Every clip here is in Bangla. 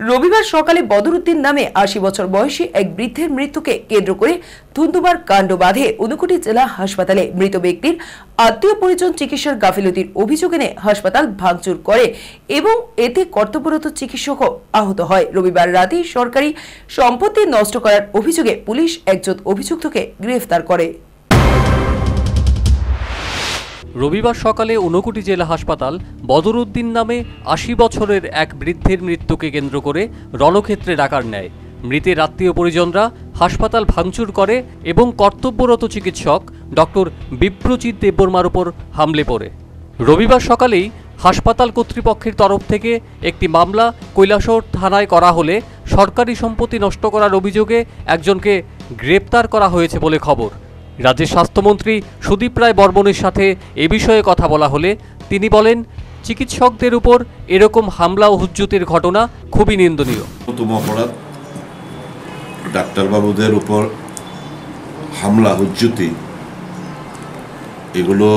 রবিবার সকালে বদরুদ্দিন নামে ৮০ বছর বয়সী এক বৃদ্ধের মৃত্যুকে কেন্দ্র করে ধুন্ধুমার কাণ্ড বাঁধে ঊনকোটি জেলা হাসপাতালে। মৃত ব্যক্তির আত্মীয় পরিজন চিকিৎসার গাফিলতির অভিযোগ এনে হাসপাতাল ভাঙচুর করে এবং এতে কর্তব্যরত চিকিৎসকও আহত হয়। রবিবার রাতে সরকারি সম্পত্তি নষ্ট করার অভিযোগে পুলিশ একজন অভিযুক্তকে গ্রেফতার করে। রবিবার সকালে ঊনকোটি জেলা হাসপাতাল বদরুদ্দিন নামে ৮০ বছরের এক বৃদ্ধের মৃত্যুকে কেন্দ্র করে রণক্ষেত্রে ডাকার নেয়। মৃতের আত্মীয় পরিজনরা হাসপাতাল ভাঙচুর করে এবং কর্তব্যরত চিকিৎসক ডক্টর বিপ্রজিৎ দেববর্মার উপর হামলে পড়ে। রবিবার সকালেই হাসপাতাল কর্তৃপক্ষের তরফ থেকে একটি মামলা কৈলাসহর থানায় করা হলে সরকারি সম্পত্তি নষ্ট করার অভিযোগে একজনকে গ্রেপ্তার করা হয়েছে বলে খবর। রাজ্যের স্বাস্থ্যমন্ত্রী সুদীপ রায় বর্মনের সাথে এ বিষয়ে কথা বলা হলে তিনি বলেন, চিকিৎসকদের উপর এরকম হামলা ও হুজ্জুতের ঘটনা খুবই নিন্দনীয়। অপরাধ, ডাক্তারবাবুদের উপর হামলা হুজ্জুতি, এগুলো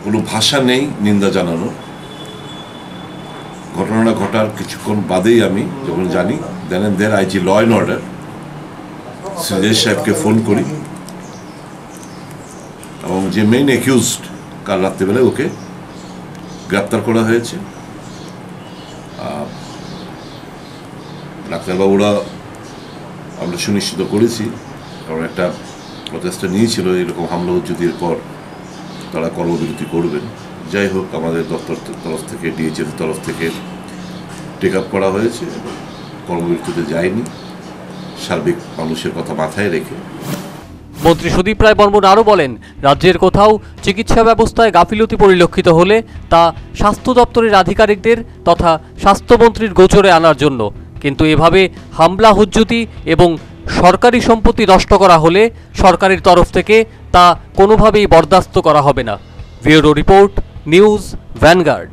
কোনো ভাষা নেই নিন্দা জানানো। ঘটনাটা ঘটার কিছুক্ষণ বাদেই আমি যখন জানি দেন আইজি ল অ্যান্ড অর্ডার শ্রীদেশ সাহেবকে ফোন করি এবং যে মেইন অ্যাকিউজড কাল রাত্রিবেলায় ওকে গ্রেপ্তার করা হয়েছে। ডাক্তারবাবুরা আমরা সুনিশ্চিত করেছি, কারণ একটা প্রচেষ্টা নিয়েছিল এরকম হামলা হুজ্জুতির পর তারা কর্মবিরতি করবেন। যাই হোক, আমাদের দপ্তর তরফ থেকে ডিএইচের তরফ থেকে টেক আপ করা হয়েছে, কর্মবিরতিতে যায়নি, সার্বিক মানুষের কথা মাথায় রেখে। মন্ত্রী সুদীপ রায় বর্মন আরও বলেন, রাজ্যের কোথাও চিকিৎসা ব্যবস্থায় গাফিলতি পরিলক্ষিত হলে তা স্বাস্থ্য দপ্তরের আধিকারিকদের তথা স্বাস্থ্যমন্ত্রীর গোচরে আনার জন্য, কিন্তু এভাবে হামলা হুজ্জুতি এবং সরকারি সম্পত্তি নষ্ট করা হলে সরকারের তরফ থেকে তা কোনোভাবেই বরদাস্ত করা হবে না। Bureau report, news vanguard.